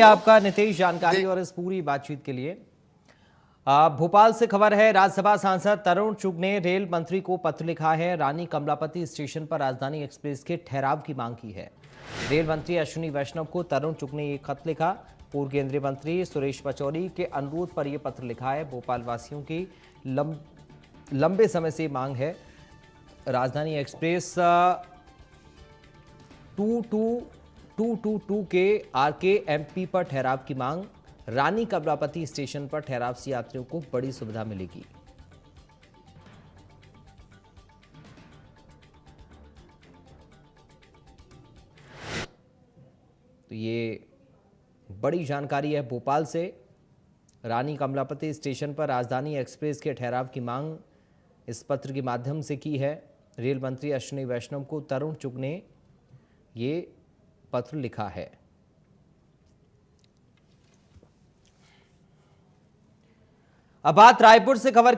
आपका नीतीश जानकारी और इस पूरी बातचीत के लिए। भोपाल से खबर है, राज्यसभा सांसद तरुण चुग ने रेल मंत्री को पत्र लिखा है। रानी कमलापति स्टेशन पर राजधानी एक्सप्रेस के ठहराव की मांग की है। रेल मंत्री अश्विनी वैष्णव को तरुण चुग ने एक खत लिखा। पूर्व केंद्रीय मंत्री सुरेश पचौरी के अनुरोध पर यह पत्र लिखा है। भोपाल वासियों की लंबे समय से मांग है। राजधानी एक्सप्रेस 222 के आरके एमपी पर ठहराव की मांग। रानी कमलापति स्टेशन पर ठहराव से यात्रियों को बड़ी सुविधा मिलेगी। तो ये बड़ी जानकारी है भोपाल से। रानी कमलापति स्टेशन पर राजधानी एक्सप्रेस के ठहराव की मांग इस पत्र के माध्यम से की है। रेल मंत्री अश्विनी वैष्णव को तरुण चुग ने ये पत्र लिखा है। अब बात रायपुर से खबर